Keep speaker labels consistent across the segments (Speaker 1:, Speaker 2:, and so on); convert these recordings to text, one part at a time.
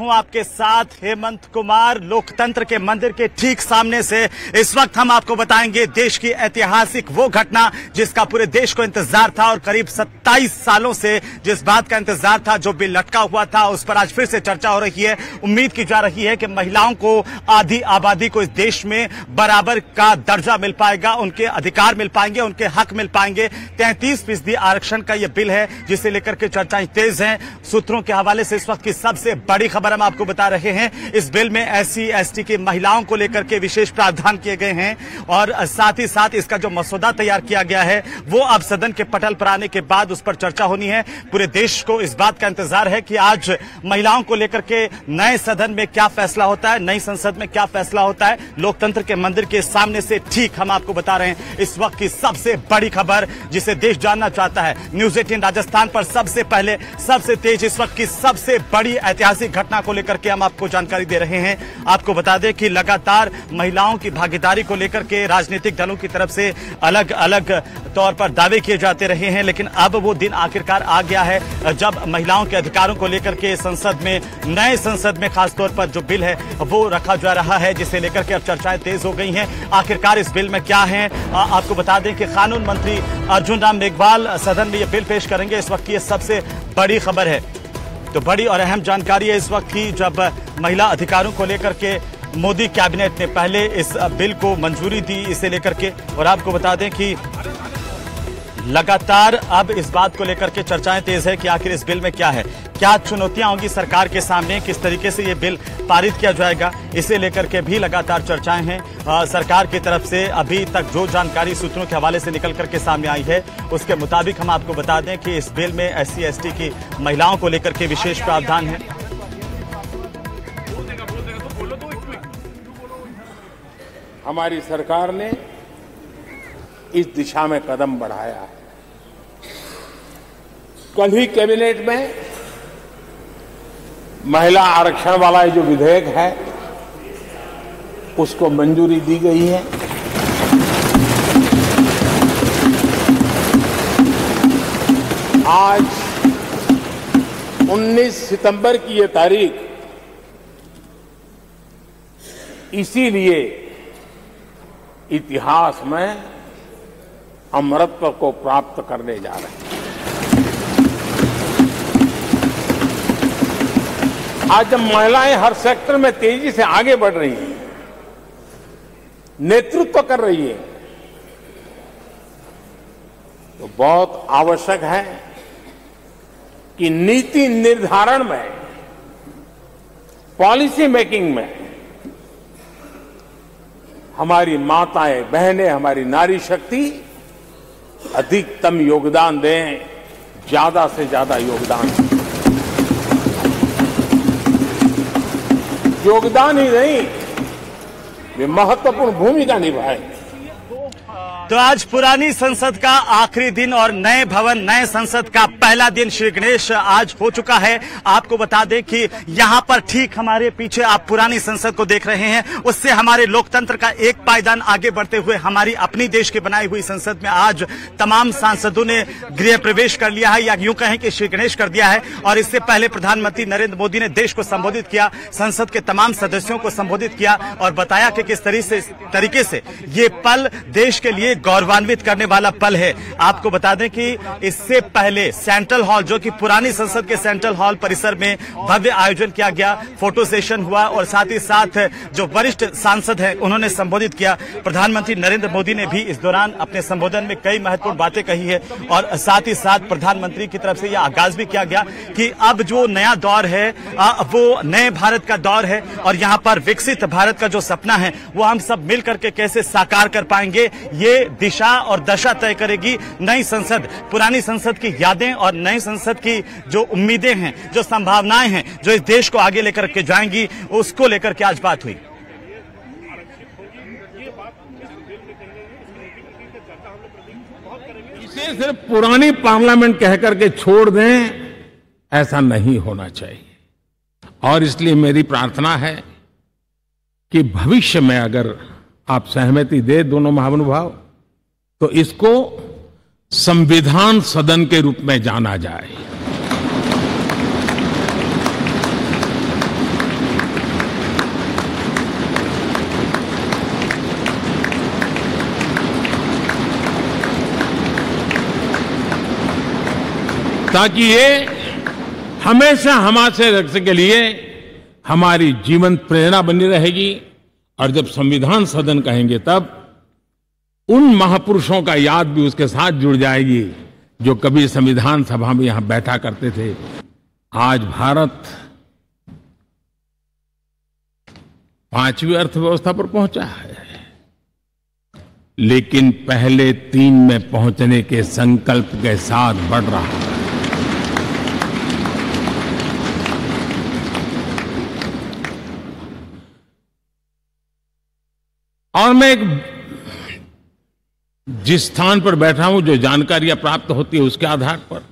Speaker 1: हूं आपके साथ हेमंत कुमार, लोकतंत्र के मंदिर के ठीक सामने से। इस वक्त हम आपको बताएंगे देश की ऐतिहासिक वो घटना जिसका पूरे देश को इंतजार था और करीब 27 सालों से जिस बात का इंतजार था, जो बिल लटका हुआ था, उस पर आज फिर से चर्चा हो रही है। उम्मीद की जा रही है कि महिलाओं को, आधी आबादी को इस देश में बराबर का दर्जा मिल पाएगा, उनके अधिकार मिल पाएंगे, उनके हक मिल पाएंगे। 33% आरक्षण का यह बिल है जिसे लेकर के चर्चाएं तेज हैं। सूत्रों के हवाले से इस वक्त की सबसे बड़ी खबर हम आपको बता रहे हैं। इस बिल में SC ST की महिलाओं को लेकर के विशेष प्रावधान किए गए हैं और साथ ही साथ इसका जो मसौदा तैयार किया गया है वो अब सदन के पटल पर आने के बाद उस पर चर्चा होनी है। पूरे देश को इस बात का इंतजार है कि आज महिलाओं को लेकर के नए सदन में क्या फैसला होता है, नई संसद में क्या फैसला होता है। लोकतंत्र के मंदिर के सामने से ठीक हम आपको बता रहे हैं इस वक्त की सबसे बड़ी खबर जिसे देश जानना चाहता है। न्यूज 18 राजस्थान पर सबसे पहले, सबसे तेज, इस वक्त की सबसे बड़ी ऐतिहासिक घटना को लेकर के हम आपको जानकारी दे रहे हैं। आपको बता दें कि लगातार महिलाओं की भागीदारी को लेकर के राजनीतिक दलों की तरफ से अलग अलग तौर पर दावे किए जाते रहे हैं, लेकिन अब वो दिन आखिरकार आ गया है जब महिलाओं के अधिकारों को लेकर के संसद में, नए संसद में खासतौर पर जो बिल है वो रखा जा रहा है, जिसे लेकर के अब चर्चाएं तेज हो गई हैं। आखिरकार इस बिल में क्या है, आपको बता दें कि कानून मंत्री अर्जुन राम मेघवाल सदन में यह बिल पेश करेंगे। इस वक्त की सबसे बड़ी खबर है, तो बड़ी और अहम जानकारी है इस वक्त की, जब महिला अधिकारों को लेकर के मोदी कैबिनेट ने पहले इस बिल को मंजूरी दी इसे लेकर के। और आपको बता दें कि लगातार अब इस बात को लेकर के चर्चाएं तेज है कि आखिर इस बिल में क्या है, क्या चुनौतियां होंगी सरकार के सामने, किस तरीके से ये बिल पारित किया जाएगा, इसे लेकर के भी लगातार चर्चाएं हैं। सरकार की तरफ से अभी तक जो जानकारी सूत्रों के हवाले से निकल करके सामने आई है उसके मुताबिक हम आपको बता दें कि इस बिल में SC ST की महिलाओं को लेकर के विशेष प्रावधान है।
Speaker 2: हमारी सरकार ने इस दिशा में कदम बढ़ाया है। कल ही कैबिनेट में महिला आरक्षण वाला जो विधेयक है उसको मंजूरी दी गई है। आज 19 सितंबर की ये तारीख इसीलिए इतिहास में अमरत्व को प्राप्त करने जा रहे हैं। आज जब महिलाएं हर सेक्टर में तेजी से आगे बढ़ रही हैं, नेतृत्व कर रही है, तो बहुत आवश्यक है कि नीति निर्धारण में, पॉलिसी मेकिंग में हमारी माताएं, बहनें, हमारी नारी शक्ति अधिकतम योगदान दें, ज्यादा से ज्यादा योगदान दें। योगदान ही नहीं, वे महत्वपूर्ण भूमिका निभाएंगे।
Speaker 1: तो आज पुरानी संसद का आखिरी दिन और नए भवन, नए संसद का पहला दिन श्री गणेश आज हो चुका है। आपको बता दें कि यहां पर ठीक हमारे पीछे आप पुरानी संसद को देख रहे हैं, उससे हमारे लोकतंत्र का एक पायदान आगे बढ़ते हुए हमारी अपनी देश की बनाई हुई संसद में आज तमाम सांसदों ने गृह प्रवेश कर लिया है, या यूं कहें कि श्री गणेश कर दिया है। और इससे पहले प्रधानमंत्री नरेंद्र मोदी ने देश को संबोधित किया, संसद के तमाम सदस्यों को संबोधित किया और बताया कि किस तरीके से ये पल देश के लिए गौरवान्वित करने वाला पल है। आपको बता दें कि इससे पहले सेंट्रल हॉल, जो कि पुरानी संसद के सेंट्रल हॉल परिसर में भव्य आयोजन किया गया, फोटो सेशन हुआ और साथ ही साथ जो वरिष्ठ सांसद हैं उन्होंने संबोधित किया। प्रधानमंत्री नरेंद्र मोदी ने भी इस दौरान अपने संबोधन में कई महत्वपूर्ण बातें कही है और साथ ही साथ प्रधानमंत्री की तरफ से यह आगाज भी किया गया कि अब जो नया दौर है वो नए भारत का दौर है और यहाँ पर विकसित भारत का जो सपना है वो हम सब मिल करके कैसे साकार कर पाएंगे, ये दिशा और दशा तय करेगी नई संसद। पुरानी संसद की यादें और नई संसद की जो उम्मीदें हैं, जो संभावनाएं हैं, जो इस देश को आगे लेकर के जाएंगी, उसको लेकर के आज बात हुई।
Speaker 2: इसे सिर्फ पुरानी पार्लियामेंट कहकर के छोड़ दें, ऐसा नहीं होना चाहिए। और इसलिए मेरी प्रार्थना है कि भविष्य में अगर आप सहमति दे दोनों महानुभाव, तो इसको संविधान सदन के रूप में जाना जाए। ताकि ये हमेशा हमारे रक्षा के लिए हमारी जीवन प्रेरणा बनी रहेगी। और जब संविधान सदन कहेंगे तब उन महापुरुषों का याद भी उसके साथ जुड़ जाएगी जो कभी संविधान सभा में यहां बैठा करते थे। आज भारत 5वीं अर्थव्यवस्था पर पहुंचा है, लेकिन पहले 3 में पहुंचने के संकल्प के साथ बढ़ रहा है। और मैं जिस स्थान पर बैठा हूं, जो जानकारियां प्राप्त होती है उसके आधार पर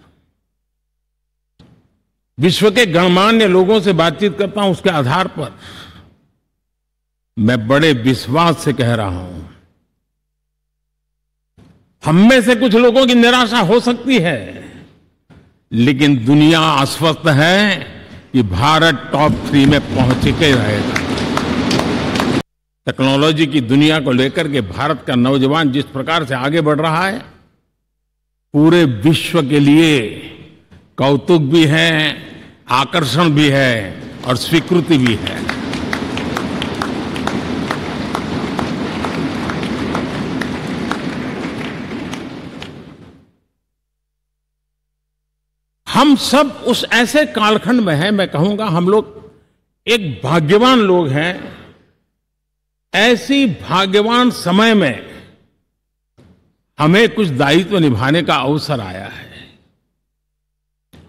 Speaker 2: विश्व के गणमान्य लोगों से बातचीत करता हूं, उसके आधार पर मैं बड़े विश्वास से कह रहा हूं, हम में से कुछ लोगों की निराशा हो सकती है, लेकिन दुनिया आश्वस्त है कि भारत टॉप 3 में पहुंच के रहेगा। टेक्नोलॉजी की दुनिया को लेकर के भारत का नौजवान जिस प्रकार से आगे बढ़ रहा है, पूरे विश्व के लिए कौतुक भी है, आकर्षण भी है और स्वीकृति भी है। हम सब उस ऐसे कालखंड में हैं, मैं कहूंगा हम लोग एक भाग्यवान लोग हैं। ऐसी भाग्यवान समय में हमें कुछ दायित्व निभाने का अवसर आया है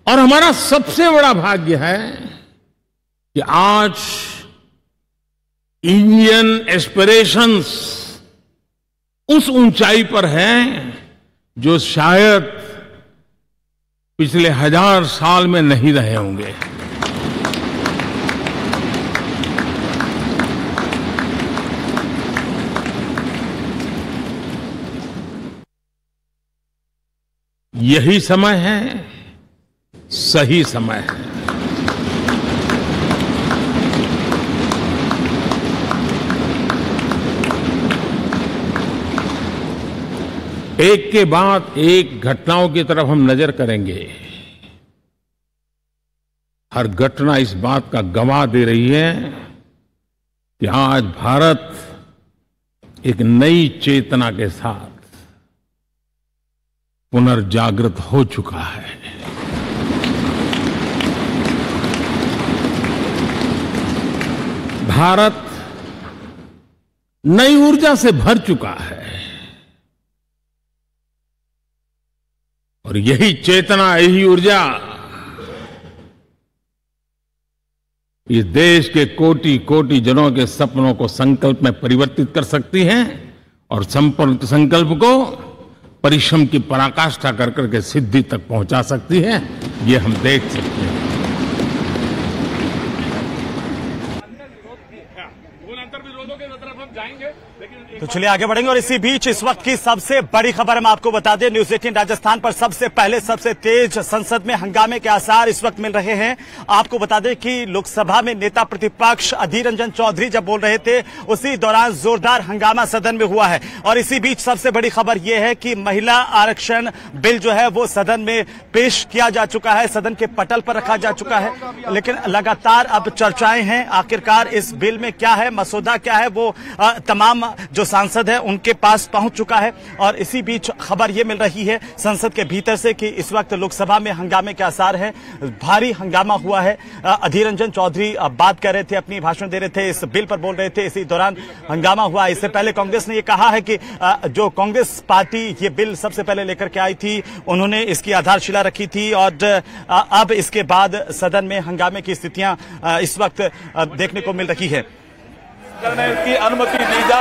Speaker 2: और हमारा सबसे बड़ा भाग्य है कि आज इंडियन एस्पिरेशंस उस ऊंचाई पर हैं जो शायद पिछले 1000 साल में नहीं रहे होंगे। यही समय है, सही समय है। एक के बाद एक घटनाओं की तरफ हम नजर करेंगे। हर घटना इस बात का गवाह दे रही है कि आज भारत एक नई चेतना के साथ पुनर्जागृत हो चुका है। भारत नई ऊर्जा से भर चुका है और यही चेतना, यही ऊर्जा इस देश के कोटि कोटि जनों के सपनों को संकल्प में परिवर्तित कर सकती है और संकल्प को परिश्रम की पराकाष्ठा कर करके सिद्धि तक पहुंचा सकती है। ये हम देख सकते हैं।
Speaker 1: तो चलिए आगे बढ़ेंगे और इसी बीच इस वक्त की सबसे बड़ी खबर हम आपको बता दें, न्यूज़ 18 राजस्थान पर सबसे पहले सबसे तेज संसद में हंगामे के आसार इस वक्त मिल रहे हैं। आपको बता दें कि लोकसभा में नेता प्रतिपक्ष अधीर रंजन चौधरी जब बोल रहे थे, उसी दौरान जोरदार हंगामा सदन में हुआ है। और इसी बीच सबसे बड़ी खबर यह है कि महिला आरक्षण बिल जो है वो सदन में पेश किया जा चुका है, सदन के पटल पर रखा जा चुका है। लेकिन लगातार अब चर्चाएं हैं, आखिरकार इस बिल में क्या है, मसौदा क्या है, वो तमाम जो सांसद है उनके पास पहुंच चुका है। और इसी बीच खबर यह मिल रही है संसद के भीतर से कि इस वक्त लोकसभा में हंगामे के आसार हैं, भारी हंगामा हुआ है। अधीर रंजन चौधरी बात कर रहे थे, अपनी भाषण दे रहे थे, इस बिल पर बोल रहे थे, इसी दौरान हंगामा हुआ। इससे पहले कांग्रेस ने यह कहा है कि जो कांग्रेस पार्टी ये बिल सबसे पहले लेकर के आई थी, उन्होंने इसकी आधारशिला रखी थी और अब इसके बाद सदन में हंगामे की स्थितियां इस वक्त देखने को मिल रही है।
Speaker 3: करने की अनुमति दी जाए।